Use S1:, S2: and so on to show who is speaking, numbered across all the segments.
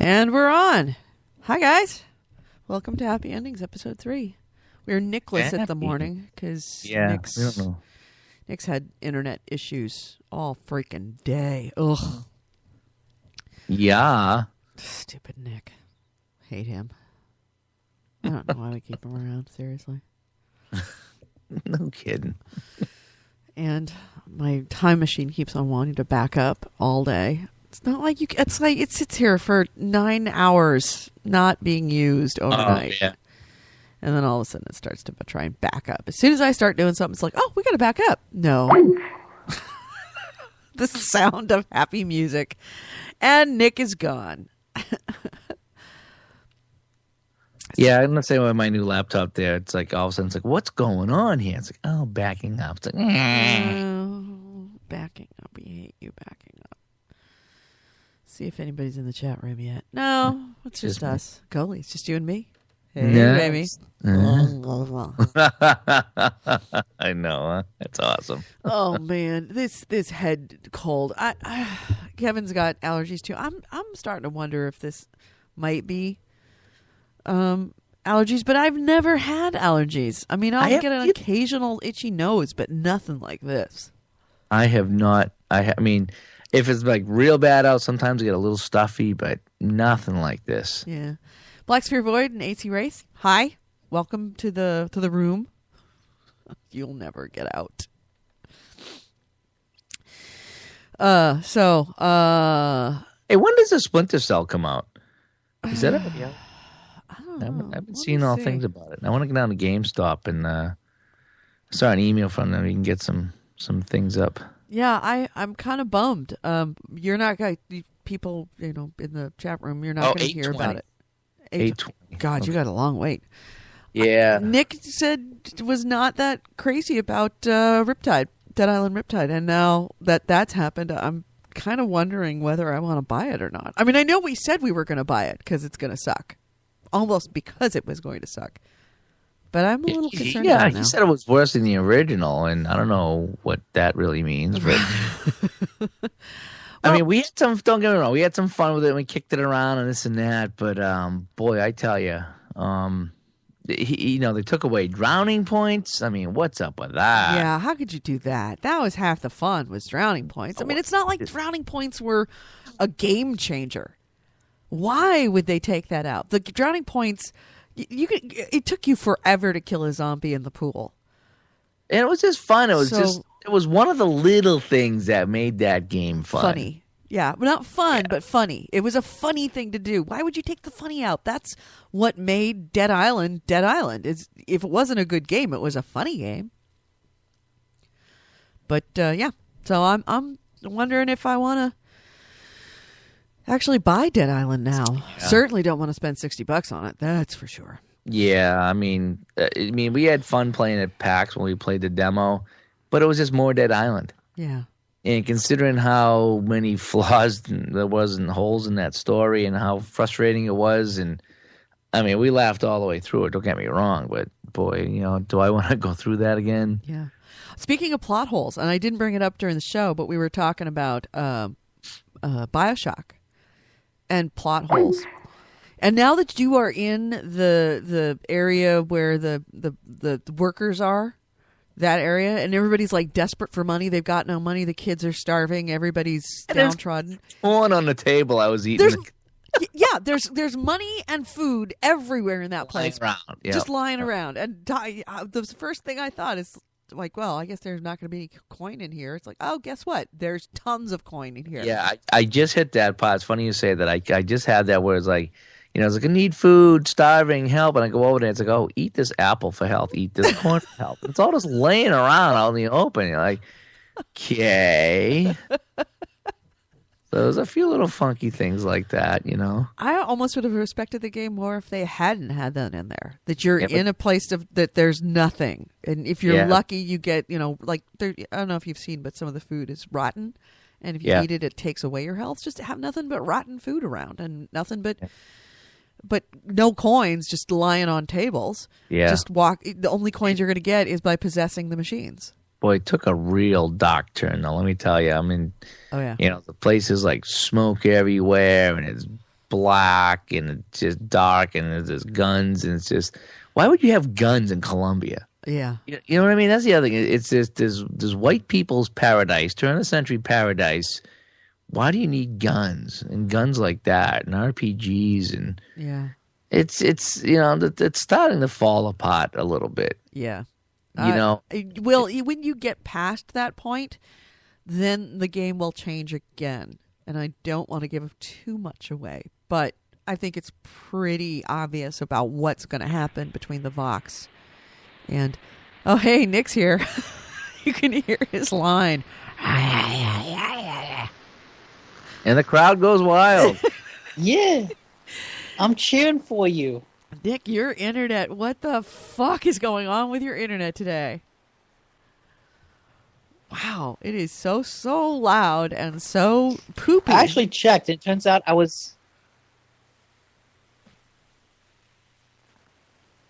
S1: And we're on. Hi, guys. Welcome to Happy Endings, Episode 3. We're Nickless at the morning because Nick's had internet issues all freaking day. Ugh.
S2: Yeah.
S1: Stupid Nick. Hate him. I don't know why we keep him around, seriously.
S2: No kidding.
S1: And my time machine keeps on wanting to back up all day. It's not like it's like it sits here for 9 hours not being used overnight.
S2: Oh, yeah.
S1: And then all of a sudden it starts to try and back up. As soon as I start doing something, it's like, oh, we got to back up. No. The sound of happy music. And Nick is gone.
S2: Yeah, I'm the same with my new laptop there. It's like all of a sudden it's like, what's going on here? It's like, oh, backing up. It's like,
S1: backing up. We hate you backing up. See if anybody's in the chat room yet. No, it's just us. Coley, it's just you and me. Hey, baby.
S2: I know, huh? That's awesome.
S1: Oh man, this head cold. Kevin's got allergies too. I'm starting to wonder if this might be allergies, but I've never had allergies. I mean, I'll get an occasional itchy nose, but nothing like this.
S2: I have not. I mean, if it's like real bad out, sometimes I get a little stuffy, but nothing like this.
S1: Yeah. Black Sphere Void and AC Wraith. Hi. Welcome to the room. You'll never get out. Hey,
S2: when does the Splinter Cell come out? Is that it? Yeah.
S1: I don't know.
S2: I've been seeing all things about it. I want to go down to GameStop and I saw an email from them. You can get some things up.
S1: Yeah, I'm kind of bummed. You're not going to, people, in the chat room, you're not going to hear about it.
S2: 820.
S1: God, you got a long wait.
S2: Yeah.
S1: Nick said was not that crazy about Riptide, Dead Island Riptide. And now that's happened, I'm kind of wondering whether I want to buy it or not. I mean, I know we said we were going to buy it because it's going to suck. Almost because it was going to suck. But I'm a little concerned about it now.
S2: He said it was worse than the original, and I don't know what that really means. But I mean, we had some. Don't get me wrong, we had some fun with it. And we kicked it around and this and that. But boy, I tell you, they took away drowning points. I mean, what's up with that?
S1: Yeah, how could you do that? That was half the fun. Was drowning points. I mean, it's not like drowning points were a game changer. Why would they take that out? The drowning points. It took you forever to kill a zombie in the pool.
S2: And it was just fun. It was one of the little things that made that game fun.
S1: Funny. Yeah. Well, not fun, but funny. It was a funny thing to do. Why would you take the funny out? That's what made Dead Island. If it wasn't a good game, it was a funny game. But yeah. So I'm wondering if I want to actually buy Dead Island now. Yeah. Certainly don't want to spend $60 on it. That's for sure.
S2: Yeah, I mean, we had fun playing at PAX when we played the demo, but it was just more Dead Island.
S1: Yeah.
S2: And considering how many flaws there was and holes in that story and how frustrating it was, and I mean, we laughed all the way through it. Don't get me wrong, but boy, do I want to go through that again?
S1: Yeah. Speaking of plot holes, and I didn't bring it up during the show, but we were talking about Bioshock. And plot holes. And now that you are in the area where the workers are, that area, and everybody's like desperate for money. They've got no money. The kids are starving. Everybody's downtrodden.
S2: Corn on the table. I was eating.
S1: There's money and food everywhere in that place.
S2: Lying around. Yep.
S1: Just lying around. And the first thing I thought is, like, well, I guess there's not going to be any coin in here. It's like, oh, guess what? There's tons of coin in here.
S2: Yeah, I just hit that part. It's funny you say that. I just had that where it's like, it's like, I need food, starving, help. And I go over there. It's like, oh, eat this apple for health. Eat this corn for health. It's all just laying around out in the open. You're like, okay. So there's a few little funky things like that,
S1: I almost would have respected the game more if they hadn't had that in there. That you're in a place that there's nothing. And if you're lucky, you get, I don't know if you've seen, but some of the food is rotten. And if you eat it, it takes away your health. Just have nothing but rotten food around and nothing but no coins just lying on tables.
S2: Yeah.
S1: Just walk. The only coins you're going to get is by possessing the machines.
S2: Boy, it took a real dark turn, though, let me tell you. I mean,
S1: oh, yeah.
S2: The place is like smoke everywhere, and it's black and it's just dark and there's guns and it's just, why would you have guns in Colombia?
S1: Yeah.
S2: You know what I mean? That's the other thing. It's just there's white people's paradise, turn of the century paradise. Why do you need guns and guns like that and RPGs and it's it's starting to fall apart a little bit.
S1: Yeah.
S2: Well,
S1: when you get past that point, then the game will change again. And I don't want to give too much away, but I think it's pretty obvious about what's going to happen between the Vox and, oh, hey, Nick's here. You can hear his line.
S2: And the crowd goes wild.
S3: Yeah. I'm cheering for you.
S1: Nick, your internet, what the fuck is going on with your internet today? Wow, it is so loud and so poopy.
S3: I actually checked. It turns out I was...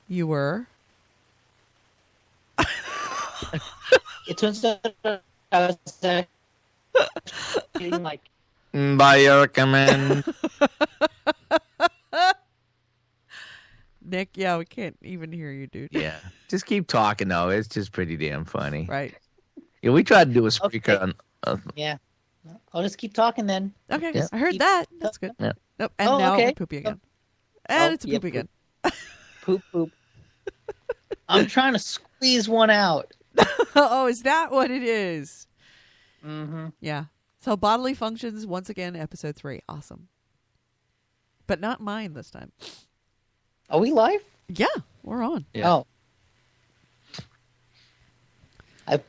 S1: You were?
S3: It turns out I was getting like...
S2: By your command.
S1: Nick, yeah, we can't even hear you, dude.
S2: Yeah. Just keep talking, though. It's just pretty damn funny.
S1: Right.
S2: Yeah, we tried to do a Spreaker on...
S3: Yeah. I'll just keep talking then.
S1: Okay,
S2: Yeah.
S1: I heard that. That's good.
S2: Yeah.
S1: Nope. And now
S3: okay.
S1: we're poopy again. And it's a
S3: yeah,
S1: poopy again.
S3: Poop. I'm trying to squeeze one out.
S1: Oh, is that what it is?
S3: Mm-hmm.
S1: Yeah. So bodily functions, once again, episode 3. Awesome. But not mine this time.
S3: Are we live?
S1: Yeah, we're on.
S2: Yeah.
S3: Oh. I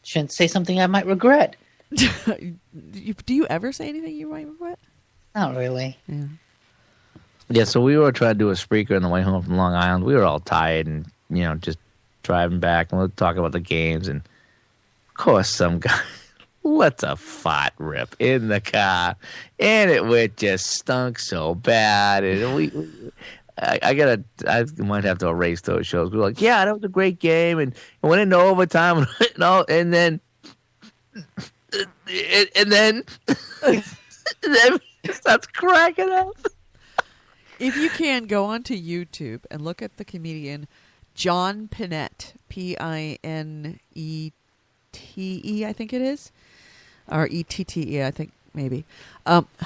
S3: shouldn't say something I might regret.
S1: Do you ever say anything you might regret?
S3: Not really.
S1: Yeah.
S2: Yeah, so we were trying to do a Spreaker on the way home from Long Island. We were all tired and, just driving back and we'll talk about the games. And, of course, some guy lets a fart rip in the car. And it just stunk so bad. And I might have to erase those shows. We were like, yeah, that was a great game. And it went into overtime. And then it starts cracking up.
S1: If you can, go onto YouTube and look at the comedian John Pinette, Pinete, I think it is, or Ette, I think maybe.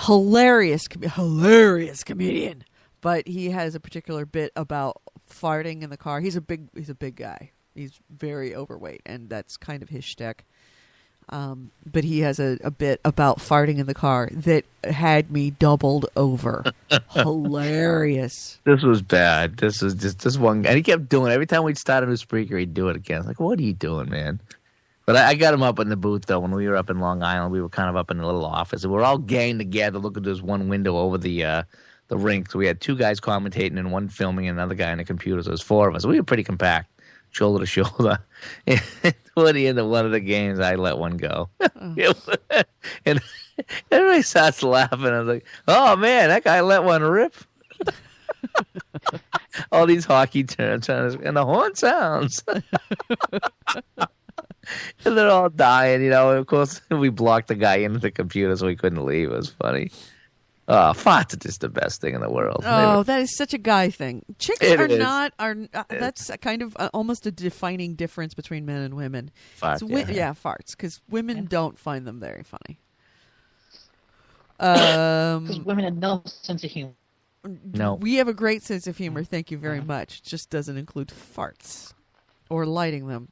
S1: Hilarious comedian, but he has a particular bit about farting in the car. He's a big guy. He's very overweight, and that's kind of his shtick. But he has a bit about farting in the car that had me doubled over. Hilarious.
S2: This was bad. This was just this one. And he kept doing it. Every time we'd start a new Spreaker, he'd do it again. I was like, what are you doing, man? But I got him up in the booth, though. When we were up in Long Island, we were kind of up in a little office. And we were all gang together looking at this one window over the rink. So we had 2 guys commentating and 1 filming and another guy on the computer. So it was 4 of us. We were pretty compact. Shoulder to shoulder. And toward the end of one of the games, I let one go. And everybody starts laughing. I was like, oh, man, that guy let one rip. All these hockey terms, and the horn sounds. And they're all dying, Of course, we blocked the guy into the computer so he couldn't leave. It was funny. Oh, farts are just the best thing in the world.
S1: Oh, that is such a guy thing. Chicks that's a kind of almost a defining difference between men and women.
S2: Farts,
S1: farts, because women don't find them very funny.
S3: Because women have no sense of humor.
S2: No.
S1: We have a great sense of humor, thank you very much. It just doesn't include farts or lighting them.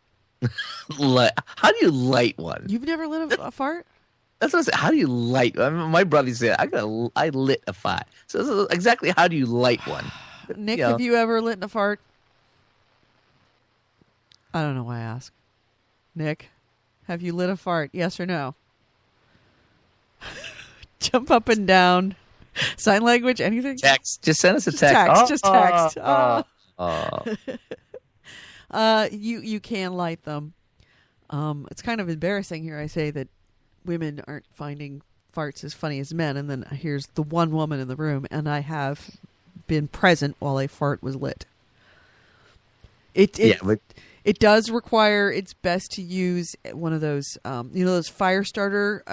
S2: How do you light one?
S1: You've never lit a fart?
S2: That's what I said. How do you light? My brother said, I lit a fart. So exactly how do you light one?
S1: Nick, have you ever lit a fart? I don't know why I ask. Nick, have you lit a fart? Yes or no? Jump up and down. Sign language, anything?
S2: Text. Just send us a text.
S1: Just text.
S2: Oh.
S1: You can light them. It's kind of embarrassing here. I say that women aren't finding farts as funny as men, and then here's the one woman in the room, and I have been present while a fart was lit. It does require, it's best to use one of those, those fire starter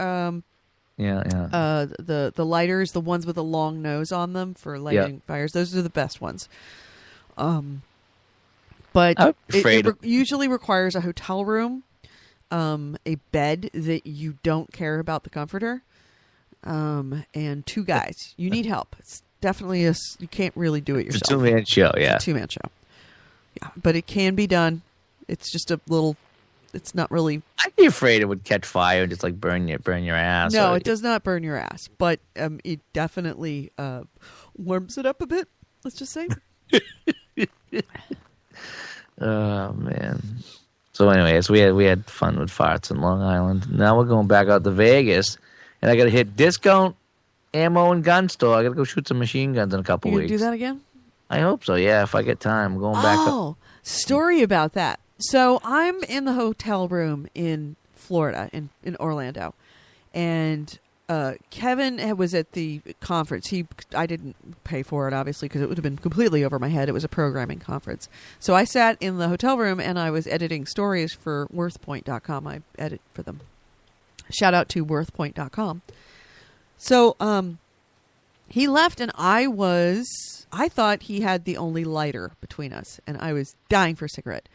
S2: Yeah, yeah.
S1: The lighters, the ones with a long nose on them for lighting fires. Those are the best ones. But
S2: I'm afraid
S1: it usually requires a hotel room, a bed that you don't care about the comforter, and 2 guys. You need help. It's definitely you can't really do it yourself.
S2: It's a 2-man show, yeah.
S1: It's a 2-man show. Yeah, but it can be done. It's just a little. It's not really.
S2: I'd be afraid it would catch fire and just like burn your ass.
S1: No, it does not burn your ass, but it definitely warms it up a bit. Let's just say.
S2: Oh man. So anyways, we had fun with farts in Long Island. Now we're going back out to Vegas, and I got to hit discount ammo and gun store. I got to go shoot some machine guns in a couple
S1: You
S2: weeks.
S1: gonna do that again?
S2: I hope so. Yeah, if I get time, I'm going back.
S1: Oh, story about that. So I'm in the hotel room in Florida, in Orlando, and Kevin was at the conference. I didn't pay for it, obviously, because it would have been completely over my head. It was a programming conference. So I sat in the hotel room, and I was editing stories for worthpoint.com. I edit for them. Shout out to worthpoint.com. So he left, and I thought he had the only lighter between us, and I was dying for a cigarette.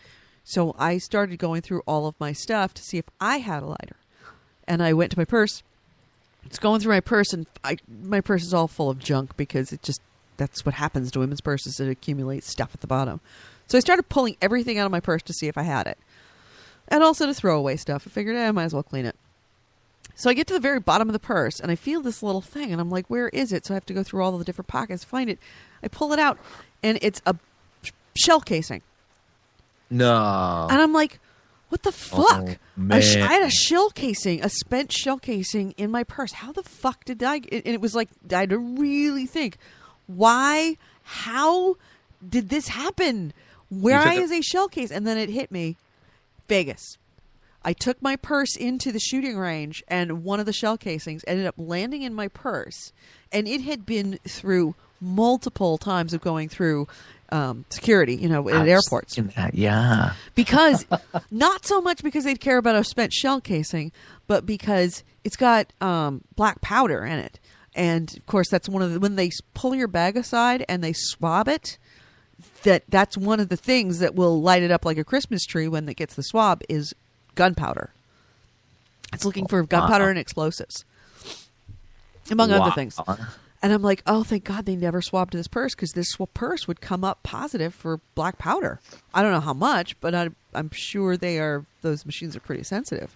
S1: So I started going through all of my stuff to see if I had a lighter. And I went to my purse. It's going through my purse, and my purse is all full of junk because that's what happens to women's purses. It accumulates stuff at the bottom. So I started pulling everything out of my purse to see if I had it. And also to throw away stuff. I figured I might as well clean it. So I get to the very bottom of the purse, and I feel this little thing, and I'm like, where is it? So I have to go through all of the different pockets to find it. I pull it out, and it's a shell casing.
S2: No.
S1: And I'm like, what the fuck?
S2: Oh, man.
S1: I had a shell casing, a spent shell casing in my purse. How the fuck did I... And it was like, I had to really think, how did this happen? Why is a shell case? And then it hit me, Vegas. I took my purse into the shooting range, and one of the shell casings ended up landing in my purse. And it had been through multiple times of going through security, at airports.
S2: Yeah.
S1: Because, not so much because they'd care about a spent shell casing, but because it's got black powder in it. And, of course, that's when they pull your bag aside and they swab it, that's one of the things that will light it up like a Christmas tree when it gets the swab is gunpowder. It's looking for gunpowder and explosives, among other things. And I'm like, oh, thank God they never swabbed this purse, because this purse would come up positive for black powder. I don't know how much, but I'm sure those machines are pretty sensitive.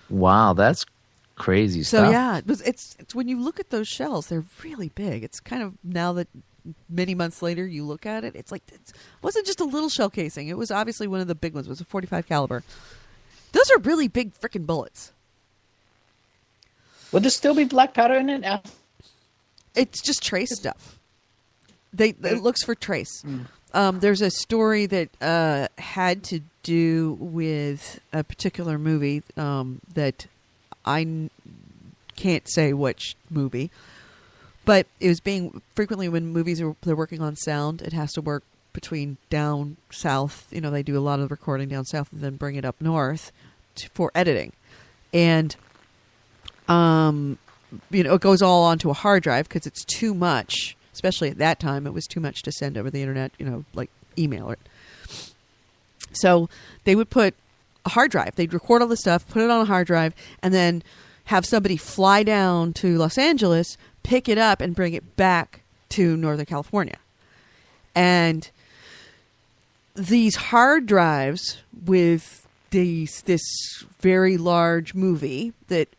S2: Wow, that's crazy stuff.
S1: So yeah, it's when you look at those shells, they're really big. It's kind of, now that many months later you look at it, it's like it wasn't just a little shell casing. It was obviously one of the big ones. It was a .45 caliber. Those are really big freaking bullets.
S3: Would there still be black powder in it?
S1: It's just trace stuff. It looks for trace. There's a story that had to do with a particular movie that I can't say which movie, but it was being frequently when movies they're working on sound, it has to work between down south. They do a lot of recording down south and then bring it up north for editing, and it goes all onto a hard drive because it's too much. Especially at that time, it was too much to send over the internet, like email it. So they would put a hard drive. They'd record all the stuff, put it on a hard drive, and then have somebody fly down to Los Angeles, pick it up, and bring it back to Northern California. And these hard drives with this very large movie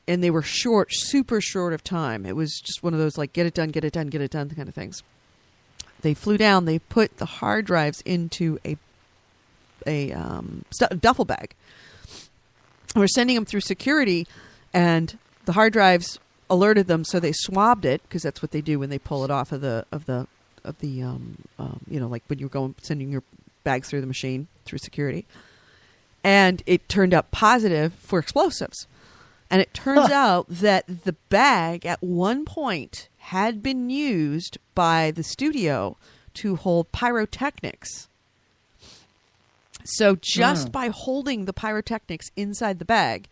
S1: and they were super short of time. It was just one of those like get it done kind of things. They flew down. They put the hard drives into a duffel bag. We're sending them through security, and the hard drives alerted them, so they swabbed it because that's what they do when they pull it off of the like when you're sending your bags through the machine through security. And it turned up positive for explosives. And it turns out that the bag at one point had been used by the studio to hold pyrotechnics. So just by holding the pyrotechnics inside the bag,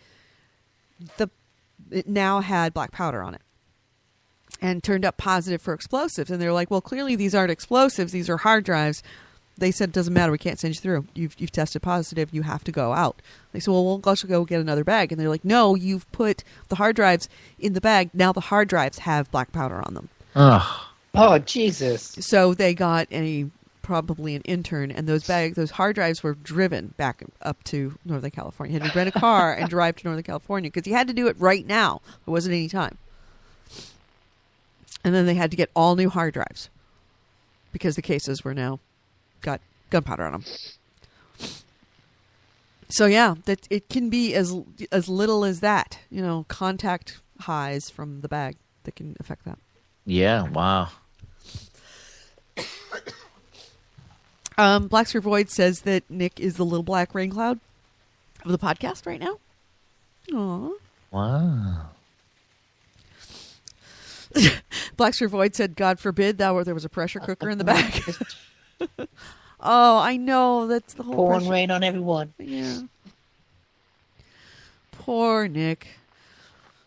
S1: the it now had black powder on it and turned up positive for explosives. And they're like, well, clearly these aren't explosives. These are hard drives. They said, it doesn't matter. We can't send you through. You've tested positive. You have to go out. They said, well, we'll also go get another bag. And they're like, no, you've put the hard drives in the bag. Now the hard drives have black powder on them.
S3: Oh, Jesus.
S1: So they got probably an intern, and those hard drives were driven back up to Northern California. He had to rent a car and drive to Northern California because he had to do it right now. There wasn't any time. And then they had to get all new hard drives because the cases were now got gunpowder on them. So yeah, that it can be as little as that. Contact highs from the bag that can affect that.
S2: Yeah. Wow.
S1: Blacks for Void says that Nick is the little black rain cloud of the podcast right now. Aww.
S2: Wow.
S1: Blacks for Void said, God forbid there was a pressure cooker in the back. Oh, I know. That's the whole
S3: Pouring rain on everyone.
S1: Yeah. Poor Nick.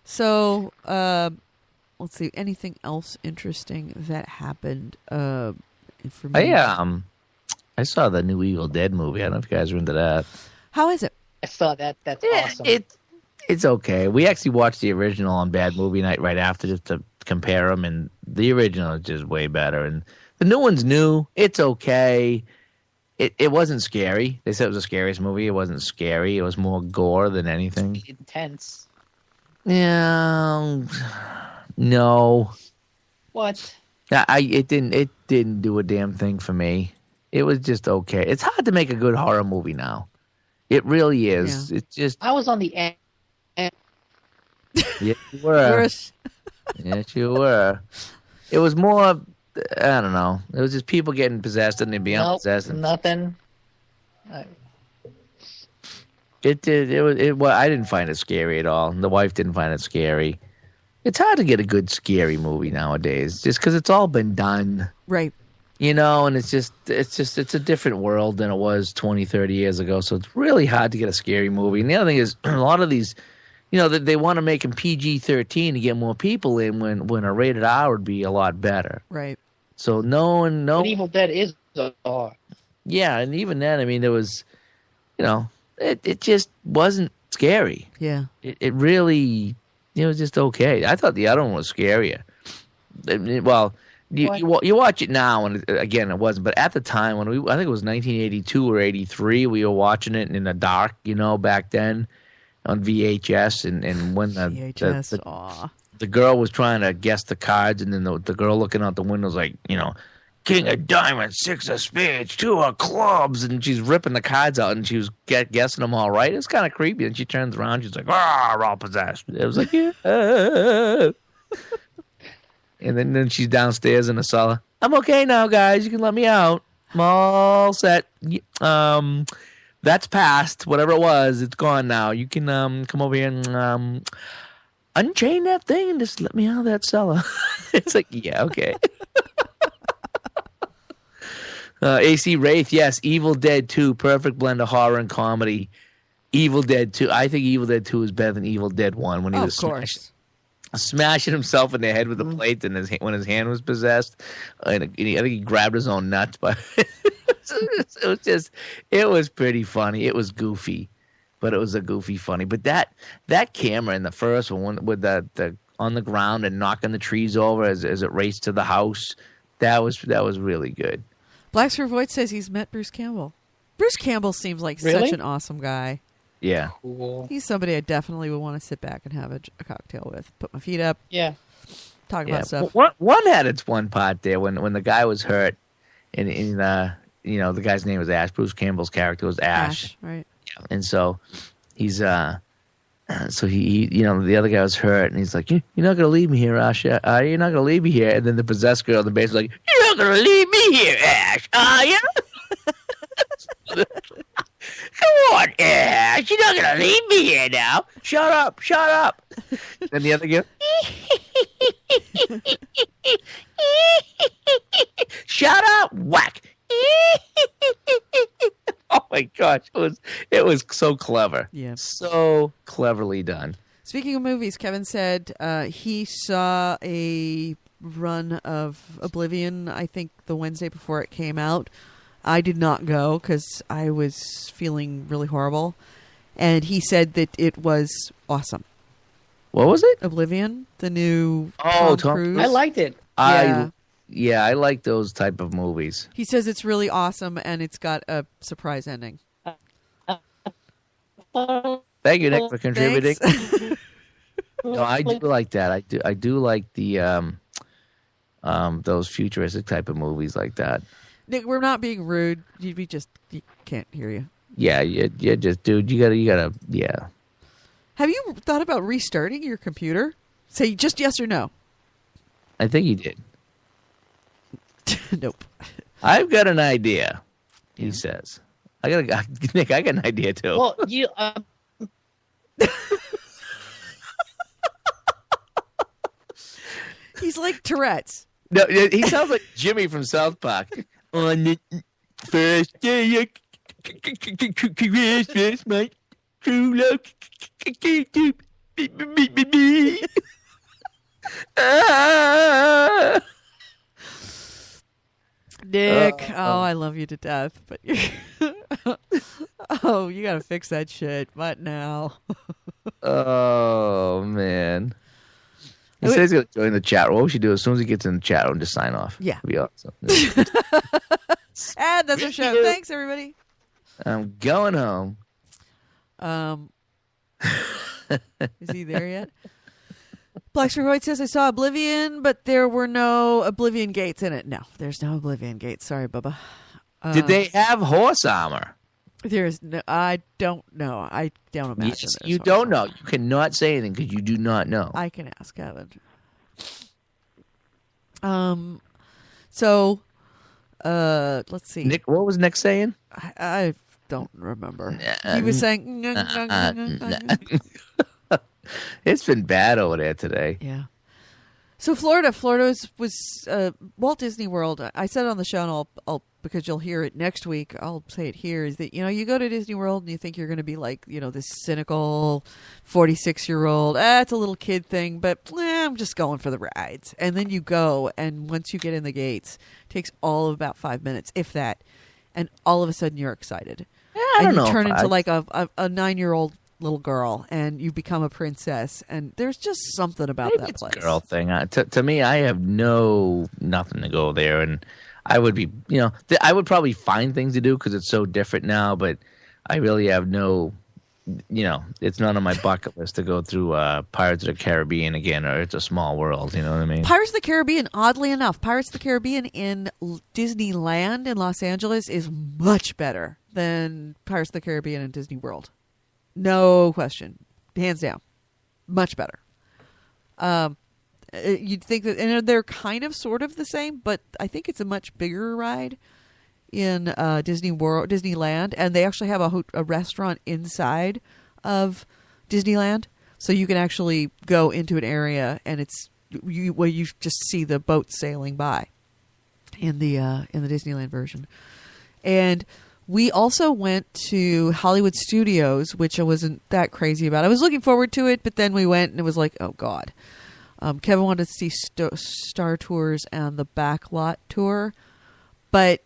S1: So, let's see. Anything else interesting that happened? For me?
S2: I saw the new Evil Dead movie. I don't know if you guys are into that.
S1: How is it?
S3: I saw that. That's awesome.
S2: It's okay. We actually watched the original on Bad Movie Night right after just to compare them, and the original is just way better. And the new one's new. It's okay. It wasn't scary. They said it was the scariest movie. It wasn't scary. It was more gore than anything.
S3: Intense.
S2: Yeah. No.
S3: What?
S2: It didn't do a damn thing for me. It was just okay. It's hard to make a good horror movie now. It really is.
S1: Yeah.
S2: It's just.
S3: I was on the end.
S2: Yeah, you were. Yes, you were. It was more. I don't know. It was just people getting possessed and then being possessed.
S3: Nothing.
S2: It did. Well, I didn't find it scary at all. The wife didn't find it scary. It's hard to get a good scary movie nowadays, just because it's all been done.
S1: Right.
S2: And it's a different world than it was 20, 30 years ago. So it's really hard to get a scary movie. And the other thing is, a lot of these, they want to make them PG-13 to get more people in when a rated R would be a lot better.
S1: Right.
S2: So no.
S3: But Evil Dead is R.
S2: Yeah, and even then, I mean, there was, it just wasn't scary.
S1: Yeah.
S2: It really, it was just okay. I thought the other one was scarier. Well, you watch it now, and again, it wasn't. But at the time, I think it was 1982 or 83, we were watching it in the dark, back then on VHS. And when the girl was trying to guess the cards, and then the girl looking out the window was like, King of Diamonds, 6 of Spades, 2 of Clubs, and she's ripping the cards out, and she was guessing them all right. It's kind of creepy. And she turns around, she's like, we're all possessed. It was like, yeah. And then she's downstairs in the cellar. I'm okay now, guys. You can let me out. I'm all set. That's past. Whatever it was, it's gone now. You can come over here and unchain that thing and just let me out of that cellar. It's like, yeah, okay. AC Wraith, yes. Evil Dead 2, perfect blend of horror and comedy. Evil Dead 2. I think Evil Dead 2 is better than Evil Dead 1 when he was smashing himself in the head with a plate and when his hand was possessed. And I think he grabbed his own nuts. But it was pretty funny. It was goofy, but it was a goofy funny. But that camera in the first one with the on the ground and knocking the trees over as it raced to the house, that was really good.
S1: Blacks for Void says he's met Bruce Campbell. Bruce Campbell seems like such an awesome guy.
S2: Yeah.
S3: Cool.
S1: He's somebody I definitely would want to sit back and have a cocktail with. Put my feet up.
S3: Yeah.
S1: Talk about stuff.
S2: One had its one part there when the guy was hurt, and the guy's name was Ash. Bruce Campbell's character was Ash.
S1: Right.
S2: Yeah. And so he's the other guy was hurt, and he's like, "You're not gonna leave me here, Ash. You're not gonna leave me here." And then the possessed girl on the base was like, "You're not gonna leave me here, Ash, are you?" Come on, Ash. You're not going to leave me here now. Shut up. And the other girl, shut up, whack. Oh, my gosh. It was so clever.
S1: Yeah.
S2: So cleverly done.
S1: Speaking of movies, Kevin said he saw a run of Oblivion, I think the Wednesday before it came out. I did not go because I was feeling really horrible. And he said that it was awesome.
S2: What was it?
S1: Oblivion, the new
S2: Tom
S1: Cruise.
S3: I liked it.
S2: I like those type of movies.
S1: He says it's really awesome and it's got a surprise ending.
S2: Thank you, Nick, for contributing.
S1: Thanks.
S2: No, I do like that. I do like the those futuristic type of movies like that.
S1: Nick, we're not being rude. You can't hear you.
S2: Yeah, just dude, you gotta yeah.
S1: Have you thought about restarting your computer? Say just yes or no.
S2: I think he did.
S1: Nope.
S2: I've got an idea, he says. Nick, I got an idea too.
S3: Well,
S1: He's like Tourette's.
S2: No, he sounds like Jimmy from South Park. On the first day of Christmas, my true love came to me.
S1: Nick, I love you to death, but you gotta fix that shit. What now?
S2: Oh man. He says he's going to join the chat room. What we should do as soon as he gets in the chat room, just sign off.
S1: Yeah.
S2: It'd be awesome.
S1: And that's our show. Thanks, everybody.
S2: I'm going home.
S1: Is he there yet? Blackstreet White says, I saw Oblivion, but there were no Oblivion gates in it. No, there's no Oblivion gates. Sorry, Bubba.
S2: Did they have horse armor?
S1: There's no. I don't know. I don't imagine.
S2: Yes, you don't know. You cannot say anything because you do not know.
S1: I can ask Kevin. So, let's see.
S2: Nick, what was Nick saying?
S1: I don't remember. He was saying.
S2: It's been bad over there today.
S1: Yeah. So Florida was Walt Disney World. I said it on the show, and I'll because you'll hear it next week. I'll say it here. Is that you go to Disney World and you think you're going to be like this cynical 46-year-old. It's a little kid thing, but I'm just going for the rides. And then you go, and once you get in the gates, it takes all of about 5 minutes, if that, and all of a sudden you're excited.
S2: Yeah, I don't know.
S1: You turn into like a 9-year-old little girl, and you become a princess, and there's just something about that place.
S2: Girl thing. To me, I have nothing to go there, and I would be, I would probably find things to do because it's so different now, but I really have no, it's not on my bucket list to go through Pirates of the Caribbean again, or It's a Small World, you know what I mean?
S1: Pirates of the Caribbean, oddly enough, Pirates of the Caribbean in Disneyland in Los Angeles is much better than Pirates of the Caribbean in Disney World. No question. Hands down. Much better. You'd think that, and they're kind of sort of the same, but I think it's a much bigger ride in Disneyland, and they actually have a restaurant inside of Disneyland, so you can actually go into an area, and where you just see the boat sailing by in the Disneyland version. And we also went to Hollywood Studios, which I wasn't that crazy about. I was looking forward to it, but then we went and it was like, oh God. Kevin wanted to see Star Tours and the Backlot Tour, but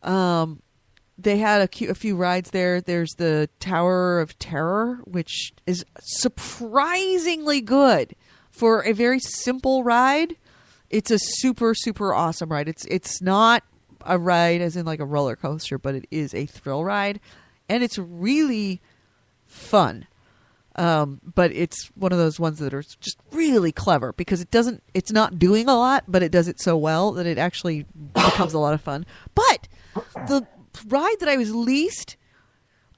S1: they had a few rides there. There's the Tower of Terror, which is surprisingly good for a very simple ride. It's a super, super awesome ride. It's not a ride as in like a roller coaster, but it is a thrill ride, and it's really fun. But it's one of those ones that are just really clever because it's not doing a lot, but it does it so well that it actually becomes a lot of fun. But the ride that I was least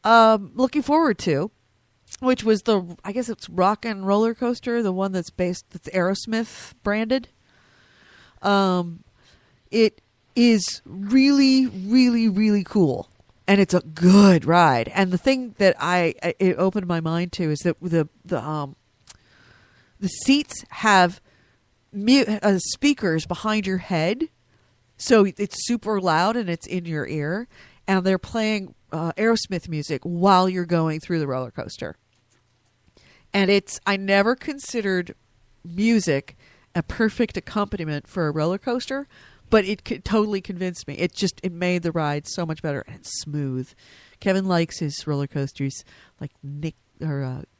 S1: looking forward to, which was I guess it's Rock and Roller Coaster, the one that's Aerosmith branded. It is really, really, really cool. And it's a good ride. And the thing that it opened my mind to is that the seats have speakers behind your head, so it's super loud and it's in your ear, and they're playing Aerosmith music while you're going through the roller coaster. And I never considered music a perfect accompaniment for a roller coaster, but it totally convinced me. It made the ride so much better, and it's smooth. Kevin likes his roller coasters like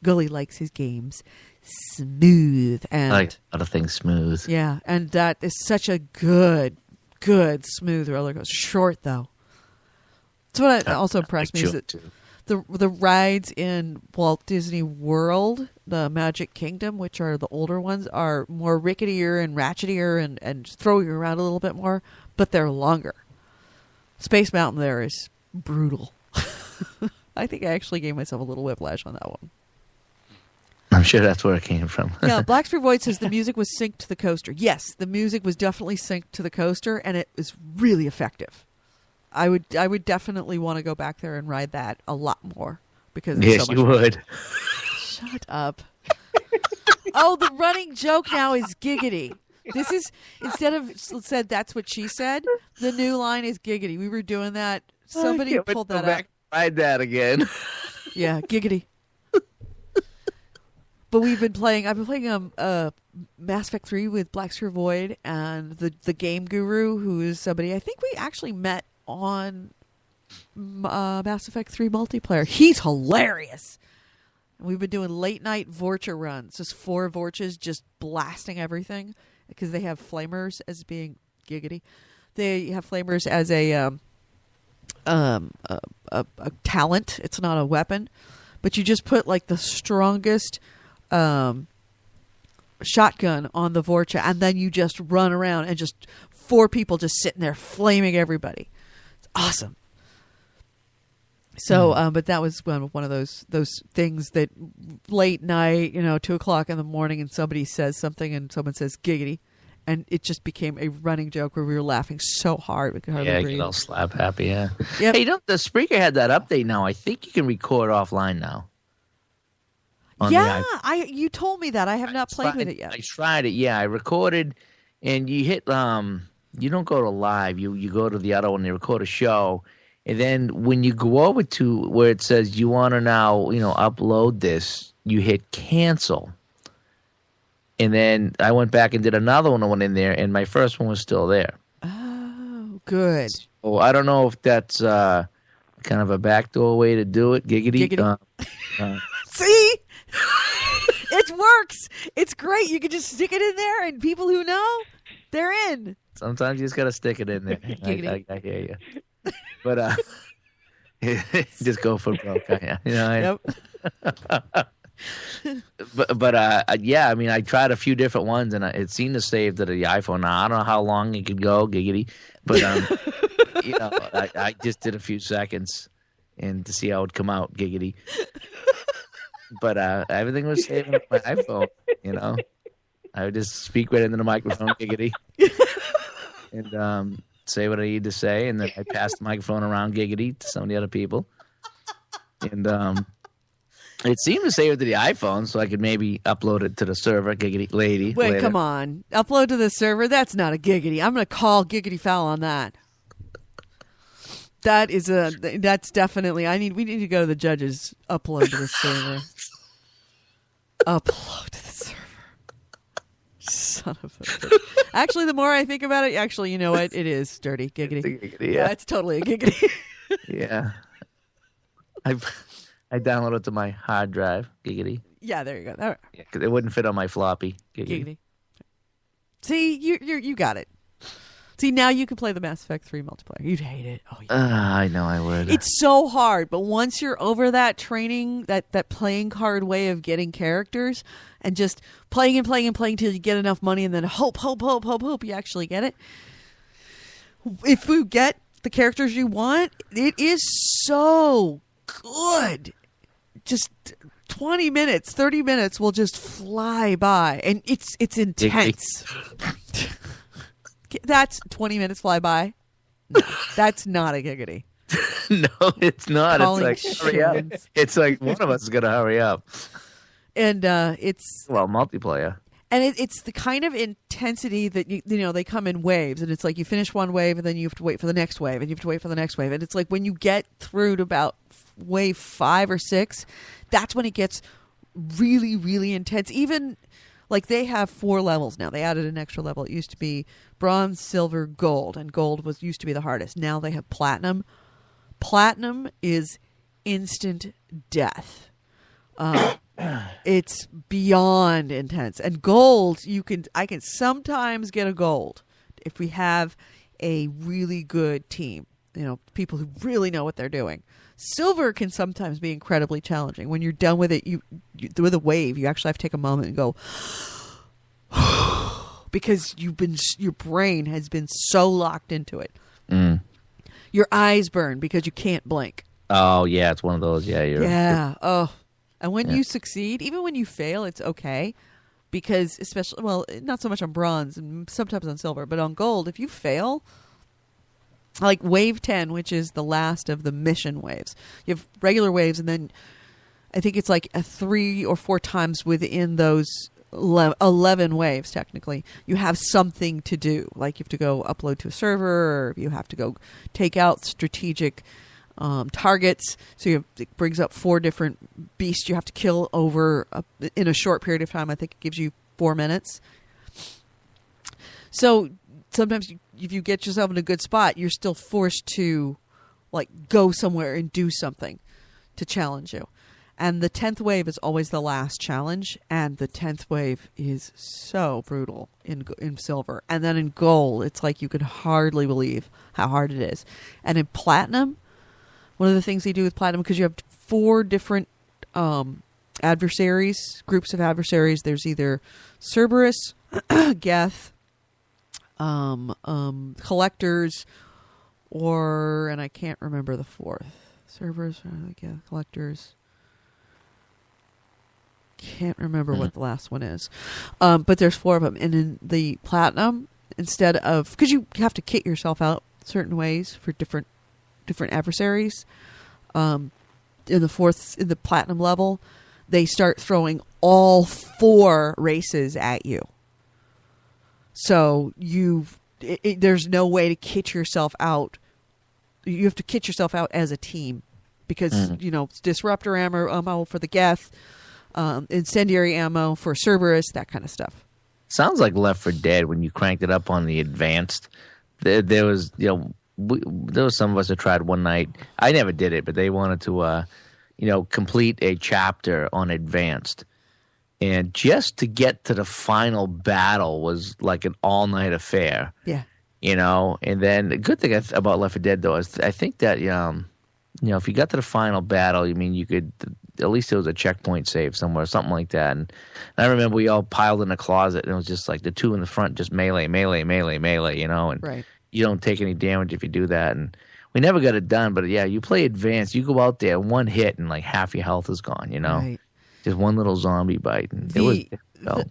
S1: Gully likes his games smooth. And
S2: I like a lot of things smooth.
S1: yeah, and that is such a good smooth roller coaster. Short though. That's what also impressed me is that the rides in Walt Disney World, the Magic Kingdom, which are the older ones, are more ricketier and ratchetier and throw you around a little bit more, but they're longer. Space Mountain there is brutal. I think I actually gave myself a little whiplash on that one.
S2: I'm sure that's where it came from.
S1: Yeah, Black Spirit Void says the music was synced to the coaster. Yes, the music was definitely synced to the coaster, and it was really effective. I would definitely want to go back there and ride that a lot more because it's
S2: Yes,
S1: so much
S2: you
S1: fun.
S2: would.
S1: Shut up. Oh, the running joke now is giggity. This is, instead of said that's what she said, the new line is giggity. We were doing that. Somebody pulled that up.
S2: Ride that again.
S1: Yeah, giggity. But I've been playing Mass Effect 3 with Black Sphere Void and the Game Guru, who is somebody I think we actually met on Mass Effect 3 multiplayer. He's hilarious. And we've been doing late night Vorcha runs, just 4 Vorchas just blasting everything because they have flamers as being giggity. They have flamers as a talent. It's not a weapon, but you just put like the strongest shotgun on the Vorcha, and then you just run around and just 4 people just sitting there flaming everybody. It's awesome. So, but that was one of those things that late night, 2:00 in the morning, and somebody says something, and someone says giggity, and it just became a running joke where we were laughing so hard we could hardly breathe.
S2: Get all slap happy. Yeah.
S1: Yep.
S2: Hey, the Spreaker had that update now. I think you can record offline now.
S1: Yeah, you told me that. I have not played with it yet.
S2: I tried it. Yeah, I recorded, and you hit. You don't go to live. You go to the other one. You record a show, and then when you go over to where it says you want to now, upload this, you hit cancel. And then I went back and did another one. I went in there, and my first one was still there.
S1: Oh, good.
S2: Oh, I don't know if that's kind of a backdoor way to do it. Giggity.
S1: See? It works. It's great. You can just stick it in there, and people who know, they're in.
S2: Sometimes you just got to stick it in there. I hear you. But just go for broke.
S1: Yep.
S2: But yeah, I mean, I tried a few different ones, and it seemed to save to the iPhone. Now, I don't know how long it could go, giggity, but I just did a few seconds and to see how it would come out, giggity. But everything was saved on my iPhone, I would just speak right into the microphone, giggity, and say what I need to say, and then I pass the microphone around, giggity, to some of the other people. And it seemed to save it to the iPhone, so I could maybe upload it to the server, giggity lady.
S1: Wait,
S2: later.
S1: come on. Upload to the server? That's not a giggity. I'm going to call giggity foul on that. That's definitely, we need to go to the judges. Upload to the server. Upload to the server. Son of a bitch. Actually, the more I think about it, you know what? It is dirty. Giggity.
S2: Giggity, yeah.
S1: It's totally a giggity.
S2: Yeah. I downloaded it to my hard drive, giggity.
S1: Yeah, there you go. There.
S2: Yeah, because it wouldn't fit on my floppy, giggity.
S1: See, you got it. See, now you can play the Mass Effect 3 multiplayer. You'd hate it. Oh,
S2: I know I would.
S1: It's so hard, but once you're over that training, that playing card way of getting characters and just playing till you get enough money and then hope, you actually get it. If you get the characters you want, it is so good. Just 20 minutes, 30 minutes will just fly by, and it's intense. That's 20 minutes fly by. No, that's not a giggity.
S2: No, it's not.
S1: Calling
S2: it's like hurry up. It's like one of us is gonna hurry up.
S1: And it's
S2: multiplayer.
S1: And it's the kind of intensity that they come in waves, and it's like you finish one wave, and then you have to wait for the next wave, and you have to wait for the next wave, and it's like when you get through to about wave 5 or 6, that's when it gets really, really intense. Even like they have 4 levels now. They added an extra level. It used to be bronze, silver, gold, and gold used to be the hardest. Now they have platinum. Platinum is instant death. It's beyond intense. And gold, I can sometimes get a gold if we have a really good team. People who really know what they're doing. Silver can sometimes be incredibly challenging. When you're done with it, you with a wave, you actually have to take a moment and go because your brain has been so locked into it. Your eyes burn because you can't blink.
S2: Oh yeah, it's one of those. Yeah,
S1: Oh, and when you succeed, even when you fail, it's okay because especially not so much on bronze and sometimes on silver, but on gold, if you fail. Like wave 10, which is the last of the mission waves. You have regular waves, and then I think it's like 3 or 4 times within those 11 waves, technically, you have something to do. Like you have to go upload to a server, or you have to go take out strategic targets. So it brings up 4 different beasts you have to kill in a short period of time. I think it gives you 4 minutes. So sometimes if you get yourself in a good spot, you're still forced to go somewhere and do something to challenge you. And the 10th wave is always the last challenge, and the 10th wave is so brutal in silver. And then in gold, it's like you could hardly believe how hard it is. And in platinum, one of the things they do with platinum, because you have 4 different adversaries, groups of adversaries. There's either Cerberus, Geth, collectors, and I can't remember the 4th. Servers, collectors. Can't remember what the last one is. But there's 4 of them. And in the platinum, instead of, because you have to kit yourself out certain ways for different adversaries. In the platinum level, they start throwing all 4 races at you. So there's no way to kit yourself out. You have to kit yourself out as a team because, it's disruptor ammo for the Geth, incendiary ammo for Cerberus, that kind of stuff.
S2: Sounds like Left 4 Dead when you cranked it up on the advanced. There was, there was some of us that tried one night. I never did it, but they wanted to, complete a chapter on advanced. And just to get to the final battle was like an all-night affair. Yeah. And then the good thing about Left 4 Dead, though, is I think that, if you got to the final battle, you could, at least there was a checkpoint save somewhere, something like that. And I remember we all piled in a closet, and it was just like the 2 in the front just melee, and right. You don't take any damage if you do that. And we never got it done, but yeah, you play advanced, you go out there, one hit, and like half your health is gone, Right. Just one little zombie bite. And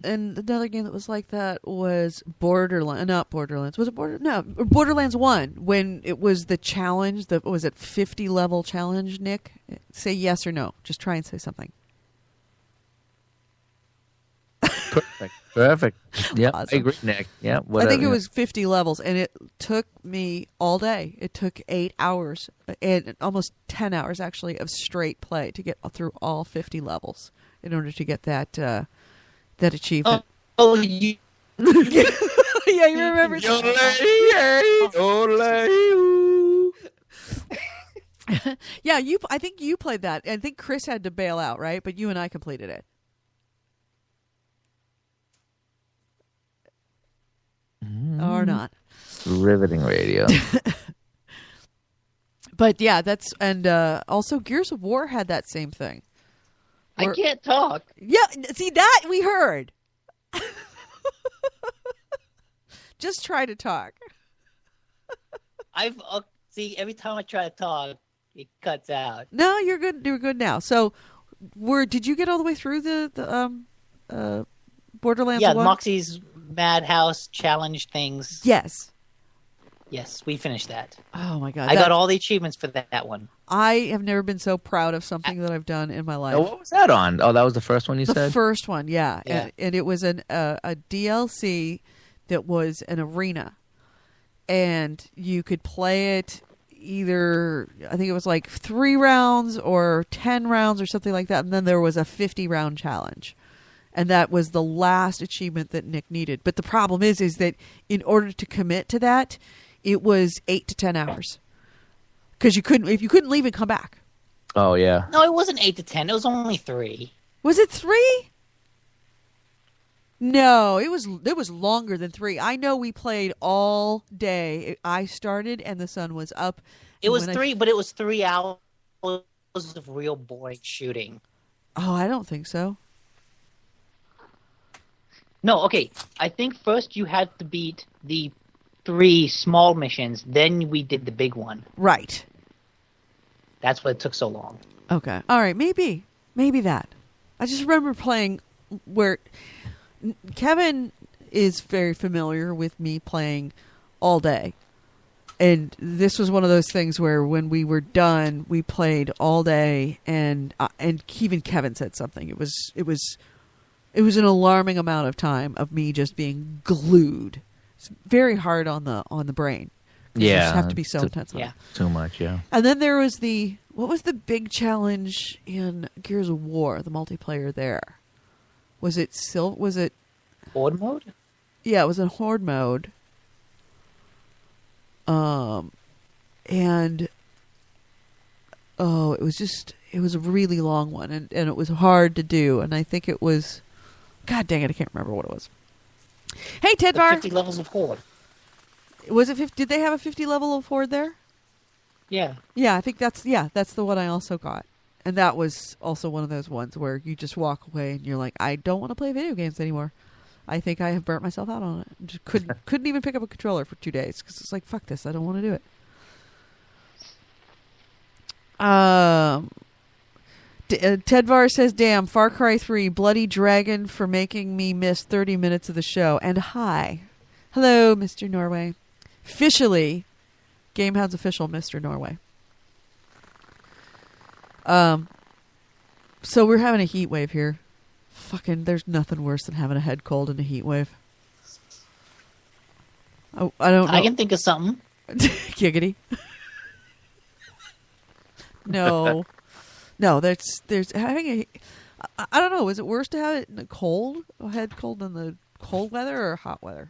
S1: and another game that was like that was not Borderlands. Was it Borderlands 1, when it was the challenge, was it 50 level challenge, Nick? Say yes or no. Just try and say something.
S2: Perfect. Yeah,
S1: awesome.
S2: I agree, Nick. Yeah,
S1: I think it was 50 levels, and it took me all day. It took 8 hours, and almost 10 hours, actually, of straight play to get through all 50 levels in order to get that achievement.
S3: You...
S1: yeah, you remember. Yeah, I think you played that. I think Chris had to bail out, right? But you and I completed it. Or not.
S2: Riveting radio.
S1: But yeah, and also Gears of War had that same thing.
S3: I can't talk.
S1: Yeah, see, that we heard. Just try to talk.
S3: See, every time I try to talk, it cuts out.
S1: No, you're good. You're good now. So, did you get all the way through the Borderlands?
S3: Yeah,
S1: 1?
S3: Moxie's Madhouse challenge things.
S1: Yes.
S3: Yes, we finished that.
S1: Oh my god!
S3: I got all the achievements for that one.
S1: I have never been so proud of something that I've done in my life.
S2: Oh, what was that on? Oh, that was the first one you said?
S1: The first one, yeah. And it was a DLC that was an arena. And you could play it either, I think it was like 3 rounds or 10 rounds or something like that. And then there was a 50-round challenge. And that was the last achievement that Nick needed. But the problem is that in order to commit to that, it was 8 to 10 hours. Because you couldn't leave and come back.
S2: Oh, yeah.
S3: No, it wasn't 8 to 10. It was only 3.
S1: Was it 3? No, it was longer than 3. I know we played all day. I started and the sun was up.
S3: It was 3, but it was 3 hours of real boring shooting.
S1: Oh, I don't think so.
S3: No, okay. I think first you had to beat the 3 small missions, then we did the big one.
S1: Right.
S3: That's why it took so long.
S1: Okay. All right, maybe that. I just remember playing where Kevin is very familiar with me playing all day. And this was one of those things where when we were done, we played all day, and even Kevin said something. It was an alarming amount of time of me just being glued. It's very hard on the brain.
S2: Yeah,
S1: you just have to be so intense.
S3: Yeah,
S2: too much. Yeah.
S1: And then there was what was the big challenge in Gears of War? The multiplayer there. Was it
S3: Horde mode?
S1: Yeah, it was in Horde mode. And it was a really long one, and it was hard to do, and I think it was, God dang it, I can't remember what it was. Hey, Tedvar.
S3: 50 levels of Horde.
S1: Was it 50? Did they have a 50 level of Horde there?
S3: Yeah.
S1: Yeah, I think that's the one I also got. And that was also one of those ones where you just walk away and you're like, I don't want to play video games anymore. I think I have burnt myself out on it. Just couldn't even pick up a controller for 2 days because it's like, fuck this, I don't want to do it. Tedvar says, damn, Far Cry 3, Bloody Dragon for making me miss 30 minutes of the show. And hi. Hello, Mr. Norway. Officially, Gamehound's official Mr. Norway. So we're having a heat wave here. Fucking, there's nothing worse than having a head cold and a heat wave. Oh, I don't know.
S3: I can think of something.
S1: Giggity. No, there's having I don't know. Is it worse to have it in the cold, a head cold in the cold weather or hot weather?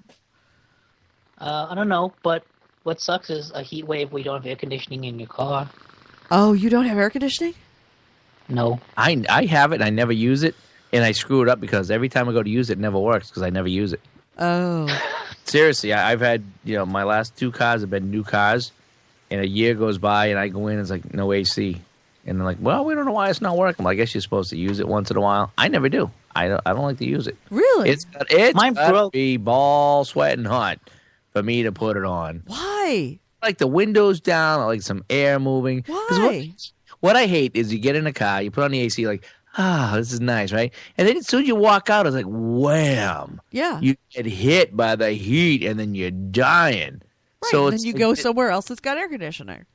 S3: I don't know, but what sucks is a heat wave where you don't have air conditioning in your car.
S1: Oh, you don't have air conditioning?
S3: No.
S2: I have it and I never use it, and I screw it up because every time I go to use it, it never works because I never use it.
S1: Oh.
S2: Seriously, I've had, my last 2 cars have been new cars, and a year goes by and I go in and it's like no AC. And they're like, well, we don't know why it's not working. Well, I guess you're supposed to use it once in a while. I never do. I don't like to use it.
S1: Really?
S2: It's got to be ball sweating hot for me to put it on.
S1: Why?
S2: Like the windows down, I like some air moving.
S1: Why?
S2: What I hate is you get in a car, you put on the AC, like, this is nice, right? And then as soon as you walk out, it's like, wham.
S1: Yeah.
S2: You get hit by the heat, and then you're dying.
S1: Right,
S2: so
S1: and then you go somewhere else that's got air conditioner.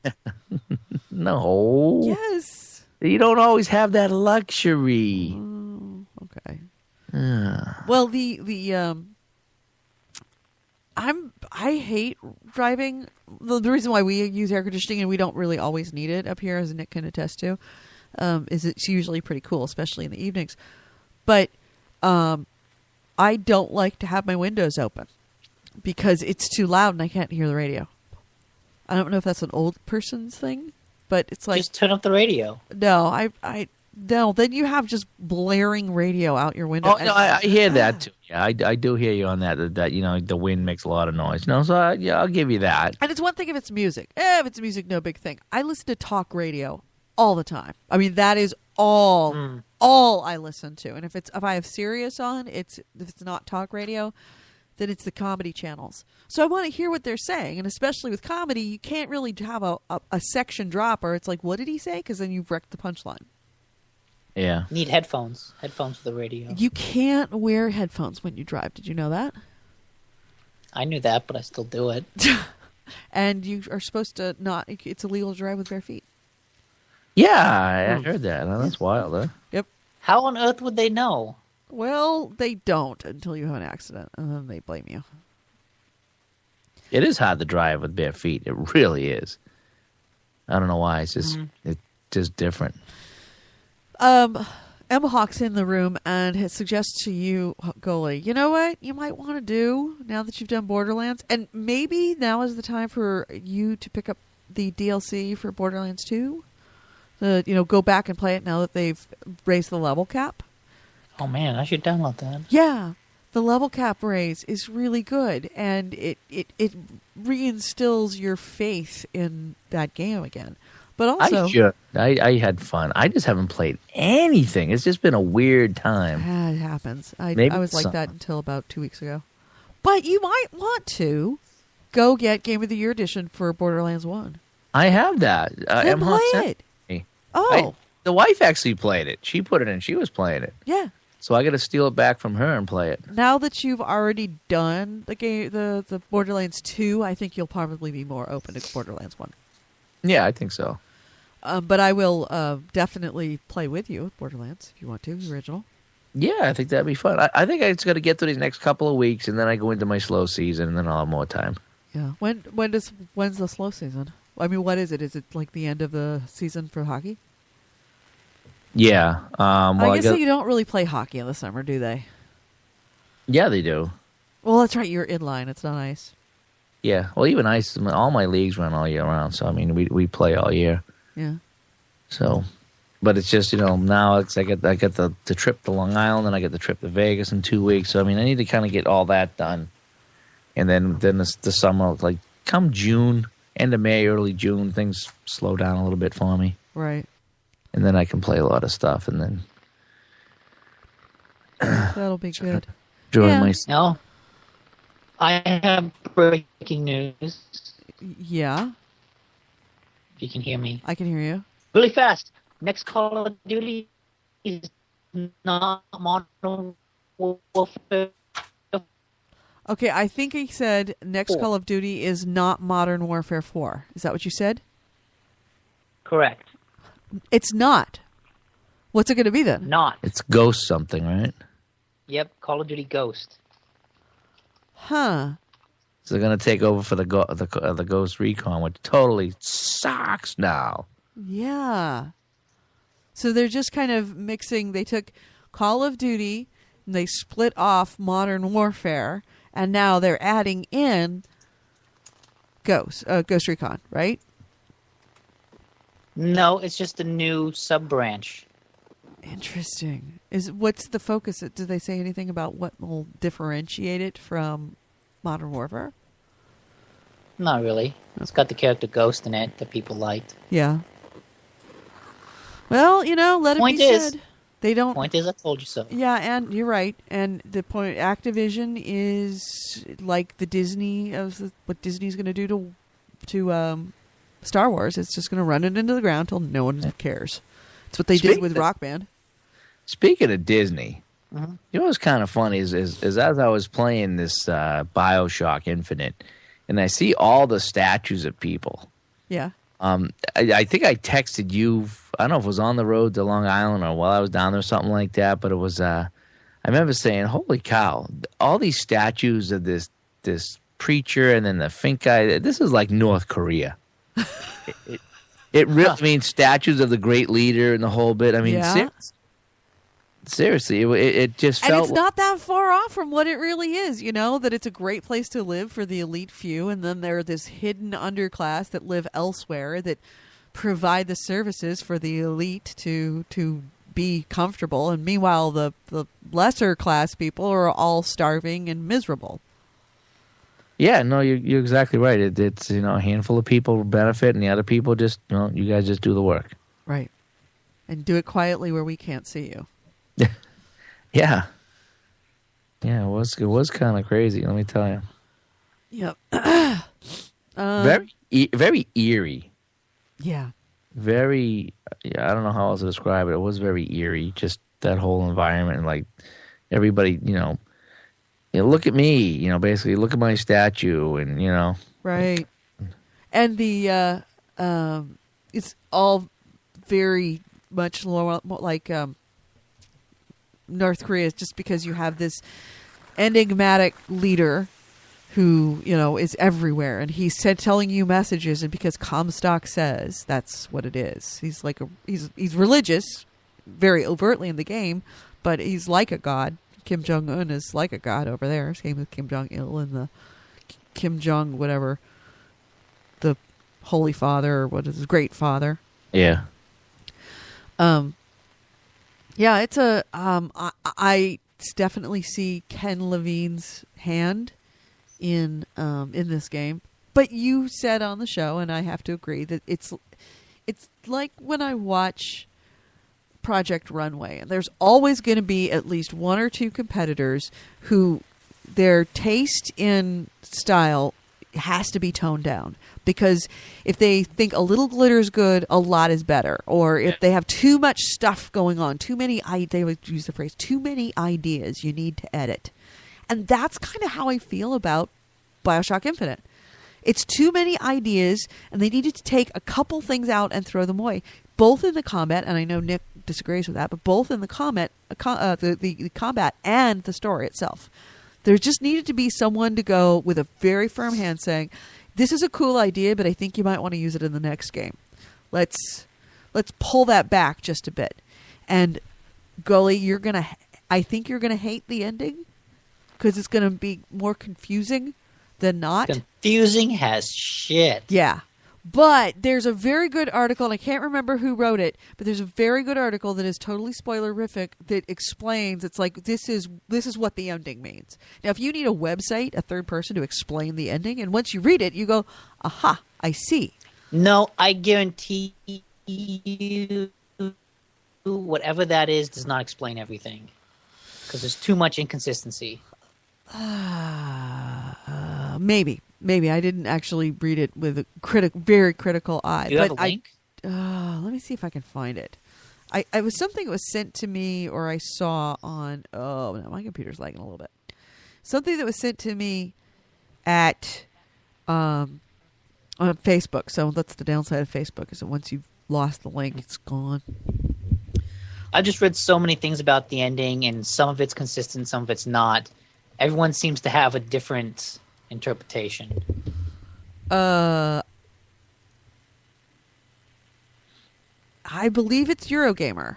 S2: No.
S1: Yes.
S2: You don't always have that luxury.
S1: Oh, okay. Well, I hate driving. The reason why we use air conditioning and we don't really always need it up here, as Nick can attest to, is it's usually pretty cool, especially in the evenings. But I don't like to have my windows open because it's too loud and I can't hear the radio. I don't know if that's an old person's thing, but it's like,
S3: just turn up the radio.
S1: No, no. Then you have just blaring radio out your window.
S2: Oh, no, I hear that too. Yeah, I do hear you on that. That the wind makes a lot of noise. No, so I'll give you that.
S1: And it's one thing if it's music. If it's music, no big thing. I listen to talk radio all the time. I mean, that is all I listen to. And if I have Sirius on, if it's not talk radio, then it's the comedy channels. So I want to hear what they're saying, and especially with comedy, you can't really have a section drop, or it's like, what did he say? Because then you've wrecked the punchline.
S2: Yeah.
S3: Need headphones. Headphones for the radio.
S1: You can't wear headphones when you drive. Did you know that?
S3: I knew that, but I still do it.
S1: And you are supposed to not. It's illegal to drive with bare feet.
S2: Yeah, I heard that. Oh, that's wild, huh?
S1: Yep.
S3: How on earth would they know?
S1: Well, they don't until you have an accident, and then they blame you.
S2: It is hard to drive with bare feet. It really is. I don't know why. It's just it's just different.
S1: Emma Hawk's in the room and suggests to you, Goalie, you know what you might want to do now that you've done Borderlands? And maybe now is the time for you to pick up the DLC for Borderlands 2. Go back and play it now that they've raised the level cap.
S3: Oh, man, I should download that.
S1: Yeah, the level cap raise is really good, and it reinstills your faith in that game again. But also,
S2: I had fun. I just haven't played anything. It's just been a weird time.
S1: It happens. I was like that until about 2 weeks ago. But you might want to go get Game of the Year edition for Borderlands 1.
S2: I have that.
S1: Then play it.
S2: The wife actually played it. She put it in. She was playing it.
S1: Yeah.
S2: So I got to steal it back from her and play it.
S1: Now that you've already done the game, the Borderlands 2, I think you'll probably be more open to Borderlands 1.
S2: Yeah, I think so.
S1: But I will definitely play with you with Borderlands if you want to, the original.
S2: Yeah, I think that'd be fun. I think I just got to get through these next couple of weeks, and then I go into my slow season, and then I'll have more time.
S1: Yeah. When's the slow season? I mean, what is it? Is it like the end of the season for hockey?
S2: Yeah.
S1: I guess you don't really play hockey in the summer, do they?
S2: Yeah, they do.
S1: Well, that's right. You're inline. It's not ice.
S2: Yeah. Well, even ice. All my leagues run all year round, so I mean, we play all year.
S1: Yeah.
S2: So, but it's just now I get the trip to Long Island, and I get the trip to Vegas in 2 weeks. So I mean, I need to kind of get all that done, and then the summer, like come June, end of May, early June, things slow down a little bit for me.
S1: Right.
S2: And then I can play a lot of stuff, and then
S1: that'll be good.
S2: Enjoy my.
S3: No, I have breaking news.
S1: Yeah.
S3: If you can hear me.
S1: I can hear you.
S3: Really fast. Next Call of Duty is not Modern Warfare.
S1: Okay, I think he said next
S3: 4.
S1: Call of Duty is not Modern Warfare 4. Is that what you said?
S3: Correct.
S1: It's not. What's it going to be then?
S3: Not.
S2: It's Ghost something, right?
S3: Yep, Call of Duty Ghost.
S1: Huh.
S2: So they're going to take over for the Ghost Recon, which totally sucks now.
S1: Yeah. So they're just kind of mixing. They took Call of Duty and they split off Modern Warfare, and now they're adding in Ghost Recon, right?
S3: No, it's just a new sub-branch.
S1: Interesting. What's the focus? Do they say anything about what will differentiate it from Modern Warfare?
S3: Not really. It's got the character Ghost in it that people liked.
S1: Yeah. Well, let it
S3: Point
S1: be
S3: is,
S1: said. They don't.
S3: Point is, I told you so.
S1: Yeah, and you're right. And the point, Activision is like the Disney of what Disney's going to do to Star Wars. It's just going to run it into the ground till no one cares. It's what they did with Rock Band.
S2: Speaking of Disney, you know what's kind of funny is as I was playing this Bioshock Infinite, and I see all the statues of people.
S1: Yeah.
S2: I think I texted you. I don't know if it was on the road to Long Island or while I was down there, something like that. But it was. I remember saying, "Holy cow! All these statues of this preacher and then the Fink guy. This is like North Korea." It really means statues of the great leader and the whole bit. I mean, seriously, it just felt.
S1: And it's not that far off from what it really is, that it's a great place to live for the elite few, and then there are this hidden underclass that live elsewhere that provide the services for the elite to be comfortable, and meanwhile the lesser class people are all starving and miserable.
S2: Yeah, no, you're exactly right. It's a handful of people benefit, and the other people just you guys just do the work.
S1: Right, and do it quietly where we can't see you.
S2: Yeah, it was kind of crazy. Let me tell you.
S1: Yep.
S2: Very eerie.
S1: Yeah.
S2: Very. I don't know how else to describe it. It was very eerie. Just that whole environment, and like everybody, look at me, basically look at my statue, and
S1: Right. And the it's all very much like North Korea, just because you have this enigmatic leader who, is everywhere, and he's telling you messages, and because Comstock says, that's what it is. He's like he's religious, very overtly in the game, but he's like a god. Kim Jong-un is like a god over there. Same with Kim Jong-il and the Kim Jong whatever, the Holy Father, or what is his Great Father.
S2: Yeah.
S1: Yeah, it's I definitely see Ken Levine's hand in this game. But you said on the show, and I have to agree, that it's like when I watch Project Runway, and there's always going to be at least one or two competitors who their taste in style has to be toned down, because if they think a little glitter is good, a lot is better, or if they have too much stuff going on, they would use the phrase, too many ideas you need to edit. And that's kind of how I feel about Bioshock Infinite. It's too many ideas, and they needed to take a couple things out and throw them away, both in the combat, and I know Nick disagrees with that, but both in the combat, the combat and the story itself. There just needed to be someone to go with a very firm hand saying, this is a cool idea, but I think you might want to use it in the next game. Let's pull that back just a bit. And Gully, I think you're gonna hate the ending, because it's gonna be more confusing than not.
S3: Confusing as shit.
S1: Yeah. But there's a very good article, and I can't remember who wrote it, but there's a very good article that is totally spoilerific that explains, it's like, this is what the ending means. Now, if you need a website, a third person to explain the ending, and once you read it, you go, aha, I see.
S3: No, I guarantee you whatever that is does not explain everything, because there's too much inconsistency. Maybe I didn't actually read it with a very critical eye. Do you have a link?
S1: Let me see if I can find it. I was something that was sent to me, or I saw on. Oh no, my computer's lagging a little bit. Something that was sent to me at on Facebook. So that's the downside of Facebook, is that once you've lost the link, it's gone.
S3: I just read so many things about the ending, and some of it's consistent, some of it's not. Everyone seems to have a different interpretation.
S1: I believe it's Eurogamer.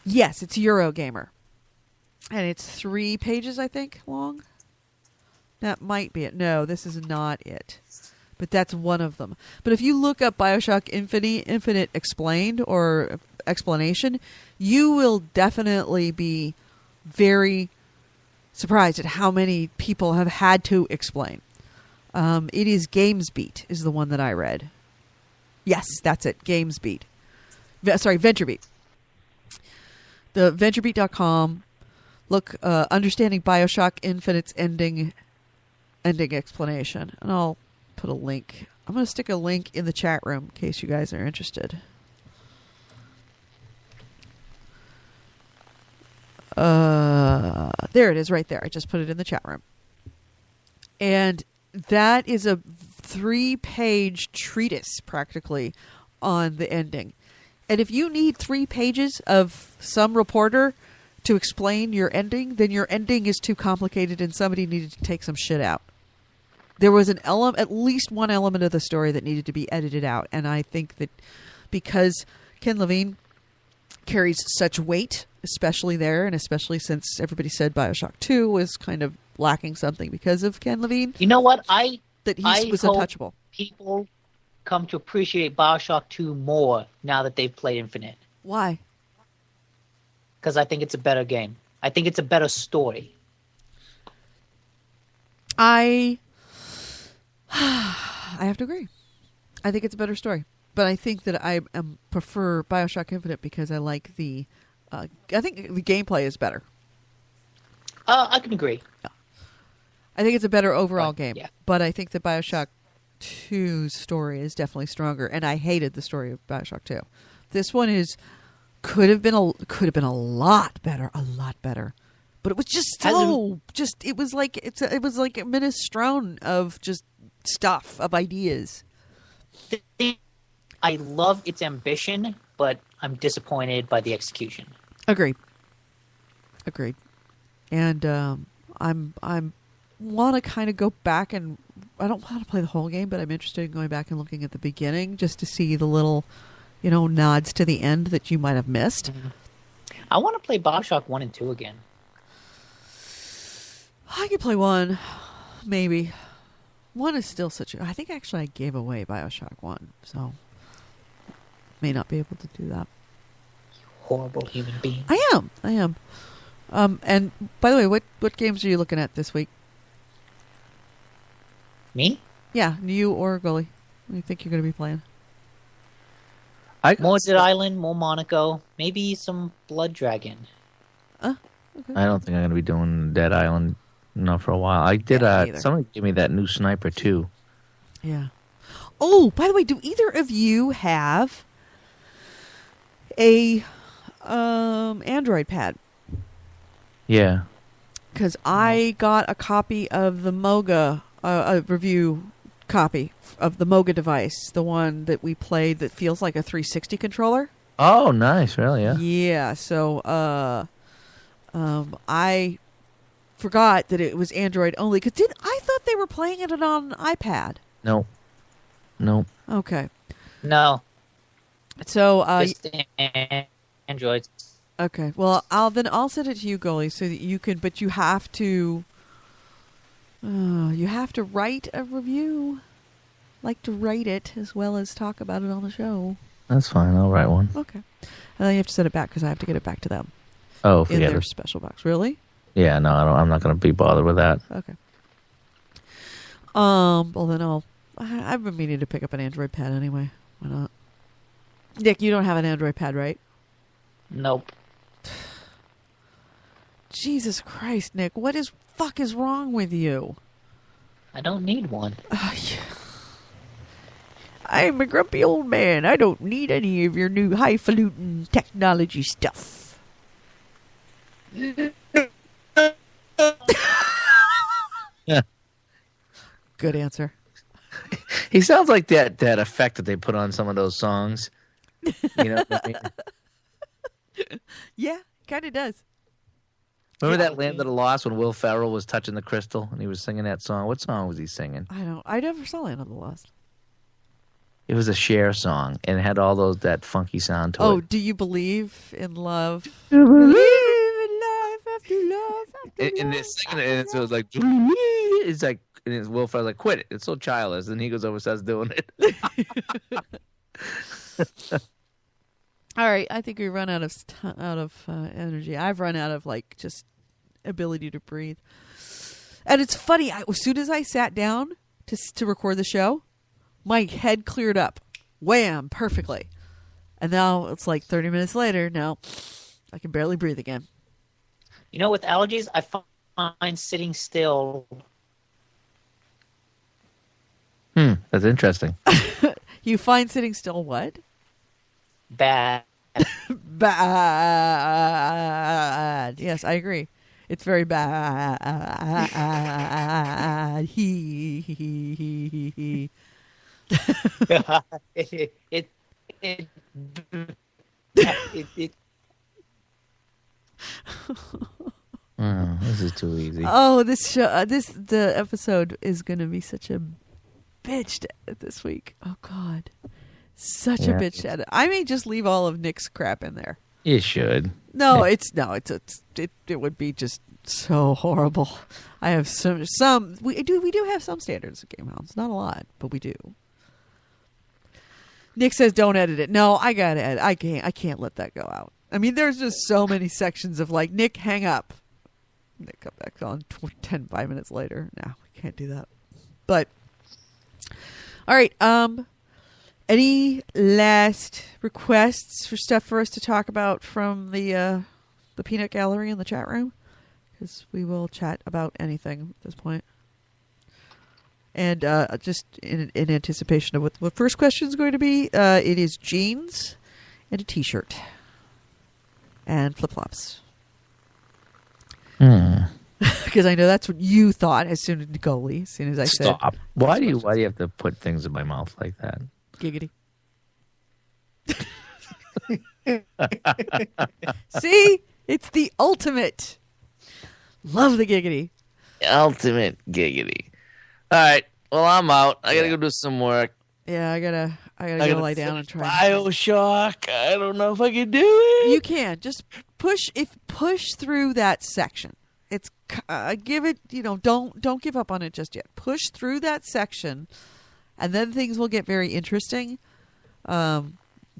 S1: Yes, it's Eurogamer. And it's 3 pages, I think, long. That might be it. No, this is not it. But that's one of them. But if you look up Bioshock Infinite Explained or explanation, you will definitely be very surprised at how many people have had to explain. It is GamesBeat is the one that I read. Yes, that's it. GamesBeat. Sorry, VentureBeat. The VentureBeat.com. Look, understanding Bioshock Infinite's ending explanation, and I'll put a link. I'm going to stick a link in the chat room in case you guys are interested. There it is right there. I just put it in the chat room. And that is a 3-page treatise practically on the ending. And if you need 3 pages of some reporter to explain your ending, then your ending is too complicated and somebody needed to take some shit out. There was at least one element of the story that needed to be edited out. And I think that because Ken Levine carries such weight, especially there, and especially since everybody said Bioshock 2 was kind of lacking something because of Ken Levine.
S3: You know what?
S1: He was untouchable.
S3: People come to appreciate Bioshock 2 more now that they've played Infinite.
S1: Why?
S3: Because I think it's a better game. I think it's a better story.
S1: I have to agree. I think it's a better story. But I think that I prefer Bioshock Infinite because I like the... I think the gameplay is better.
S3: I can agree.
S1: Yeah. I think it's a better overall game.
S3: Yeah.
S1: But I think that Bioshock 2's story is definitely stronger. And I hated the story of Bioshock 2. This one could have been a lot better. A lot better. But it was just it was like a minestrone of just stuff, of ideas.
S3: I love its ambition, but I'm disappointed by the execution.
S1: Agreed. And I'm want to kind of go back, and I don't want to play the whole game, but I'm interested in going back and looking at the beginning just to see the little, nods to the end that you might have missed.
S3: Mm-hmm. I want to play Bioshock 1 and 2 again.
S1: I could play 1, maybe. 1 is still I think actually I gave away Bioshock 1, so may not be able to do that.
S3: You horrible human being.
S1: I am. And by the way, what games are you looking at this week?
S3: Me?
S1: Yeah, you or Gully. What do you think you're going to be playing?
S3: More Dead Island, more Monaco, maybe some Blood Dragon.
S1: Okay.
S2: I don't think I'm going to be doing Dead Island for a while. I did. Somebody gave me that new Sniper too.
S1: Yeah. Oh, by the way, do either of you have a Android pad?
S2: Yeah.
S1: Because I got a copy of the Moga, a review copy of the Moga device, the one that we played that feels like a 360 controller.
S2: Oh, nice! Really? Yeah.
S1: Yeah. So, I forgot that it was Android only. Because I thought they were playing it on iPad.
S2: No.
S1: Okay.
S3: No.
S1: So,
S3: Just Android.
S1: okay. Well, I'll send it to you, Gully, so that you can. But you have to. You have to write a review. Like to write it as well as talk about it on the show.
S2: That's fine. I'll write one.
S1: Okay. And then you have to send it back because I have to get it back to them.
S2: Oh,
S1: in
S2: forget
S1: their
S2: it.
S1: special box. Really?
S2: Yeah. No, I'm not going to be bothered with that.
S1: Okay. Well then I've been meaning to pick up an Android pad anyway. Why not? Nick, you don't have an Android pad, right?
S3: Nope.
S1: Jesus Christ, Nick, what is wrong with you?
S3: I don't need one.
S1: I'm a grumpy old man. I don't need any of your new highfalutin technology stuff.
S2: Yeah.
S1: Good answer.
S2: He sounds like that effect that they put on some of those songs. You know what I mean?
S1: Yeah, kind of does.
S2: Remember that Land of the Lost when Will Ferrell was touching the crystal and he was singing that song? What song was he singing?
S1: I never saw Land of the Lost.
S2: It was a Cher song and it had all that funky sound to it.
S1: Oh, do you believe in love? Believe in life after love after
S2: And
S1: love.
S2: they're singing it, and so it's like, it's like, and it's Will Ferrell's like, quit it. It's so childish. And he goes over and starts doing it.
S1: All right, I think we run out of energy. I've run out of just ability to breathe. And it's funny. As soon as I sat down to record the show, my head cleared up, wham, perfectly. And now it's like 30 minutes later. Now I can barely breathe again.
S3: You know, with allergies, I find sitting still.
S2: That's interesting.
S1: You find sitting still what?
S3: Bad.
S1: Bad. Yes, I agree. It's very bad. He.
S2: This is too easy.
S1: Oh, the episode is going to be such a bitch to edit this week. Oh God, such a bitch to edit. I may just leave all of Nick's crap in there.
S2: You should.
S1: No, it would be just so horrible. I have some. We do have some standards of Game Hounds, not a lot, but we do. Nick says don't edit it. No, I gotta edit. I can't let that go out. I mean, there's just so many sections of Nick, hang up. Nick come back on 5 minutes later. No, we can't do that. But all right. Any last requests for stuff for us to talk about from the Peanut Gallery in the chat room? Because we will chat about anything at this point. And just in anticipation of what the first question is going to be, it is jeans and a T-shirt and flip-flops. Because I know that's what you thought as soon as I said.
S2: Stop. Why do you have to put things in my mouth like that?
S1: Giggity. See? It's the ultimate. Love the giggity.
S2: Ultimate giggity. All right. Well, I'm out. I gotta go do some work.
S1: Yeah, I gotta go lie down and try.
S2: Bioshock. I don't know if I can do it.
S1: You can just push through that section. It's give it. Don't give up on it just yet. Push through that section, and then things will get very interesting.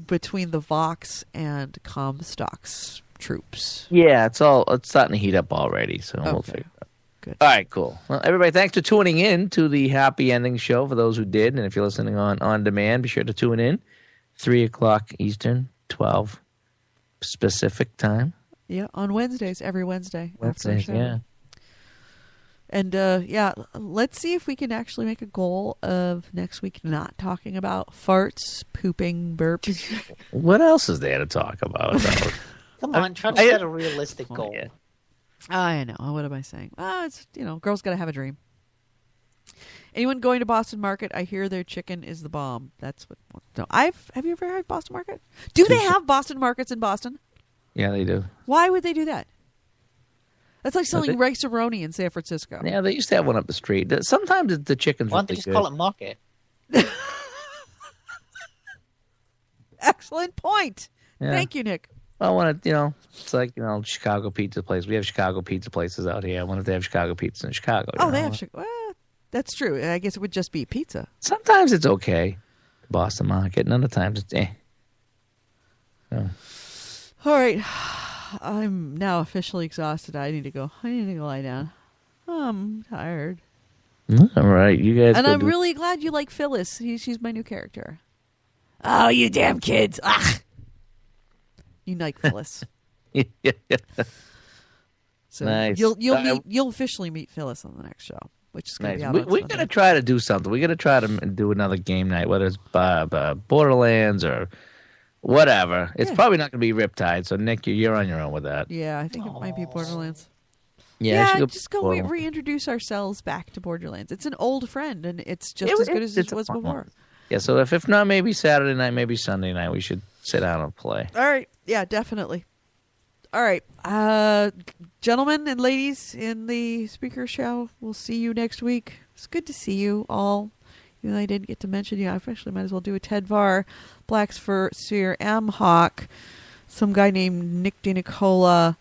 S1: Between the Vox and Comstock's troops.
S2: Yeah, it's starting to heat up already, so we'll figure it out.
S1: Good.
S2: All right, cool. Well, everybody, thanks for tuning in to the Happy Ending Show for those who did. And if you're listening on demand, be sure to tune in. 3 o'clock Eastern, 12 Pacific time.
S1: Yeah, on Wednesdays, every Wednesday.
S2: Wednesdays, yeah.
S1: And, let's see if we can actually make a goal of next week not talking about farts, pooping, burps.
S2: What else is there to talk about?
S3: Come on, try to set a realistic goal.
S2: Yeah.
S1: I know. What am I saying? It's, girls got to have a dream. Anyone going to Boston Market? I hear their chicken is the bomb. That's what. No, have you ever had Boston Market? Do they have Boston Markets in Boston?
S2: Yeah, they do.
S1: Why would they do that? That's like selling rice-a-roni in San Francisco.
S2: Yeah, they used to have one up the street. Sometimes the chicken's
S3: Why don't they
S2: really
S3: just
S2: good.
S3: call it market?
S1: Excellent point.
S2: Yeah.
S1: Thank you, Nick.
S2: Well, I want to, it's like, Chicago pizza place. We have Chicago pizza places out here. I wonder if they have Chicago pizza in Chicago.
S1: They have Chicago. Well, that's true. I guess it would just be pizza.
S2: Sometimes it's okay, Boston Market, and other times it's
S1: All right. I'm now officially exhausted. I need to go lie down. I'm tired.
S2: All right, you guys.
S1: And I'm really glad you like Phyllis. She's my new character. Oh, you damn kids! Ah, you like Phyllis.
S2: Yeah.
S1: So
S2: Nice.
S1: you'll officially meet Phyllis on the next show, which is going to
S2: Nice.
S1: be out.
S2: We're going to try to do something. We're going to try to do another game night, whether it's Borderlands or whatever. It's probably not going to be Riptide. So Nick, you're on your own with that.
S1: Yeah, I think it might be Borderlands.
S2: Yeah,
S1: just go reintroduce ourselves back to Borderlands. It's an old friend, and it's just as good as it was before.
S2: One. Yeah, so if not, maybe Saturday night, maybe Sunday night, we should sit down and play.
S1: All right. Yeah, definitely. All right. Gentlemen and ladies in the Spreaker show, we'll see you next week. It's good to see you all. Even though I didn't get to mention you, I actually might as well do a Ted Var, Black's for Seer M. Hawk, some guy named Nick DeNicola.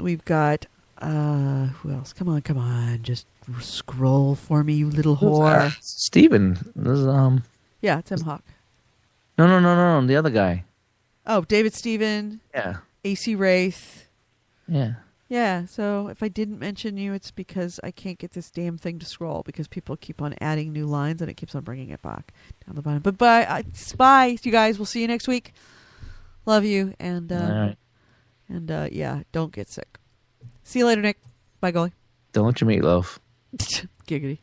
S1: We've got, who else? Come on. Just scroll for me, you little whore.
S2: Steven. This is,
S1: Yeah, it's M. Hawk.
S2: No, the other guy.
S1: Oh, David Steven.
S2: Yeah.
S1: AC Wraith.
S2: Yeah.
S1: Yeah, so if I didn't mention you, it's because I can't get this damn thing to scroll because people keep on adding new lines and it keeps on bringing it back down the bottom. But bye, you guys. We'll see you next week. Love you, and
S2: All right.
S1: yeah, don't get sick. See you later, Nick. Bye, Golly.
S2: Don't you meatloaf.
S1: Giggity.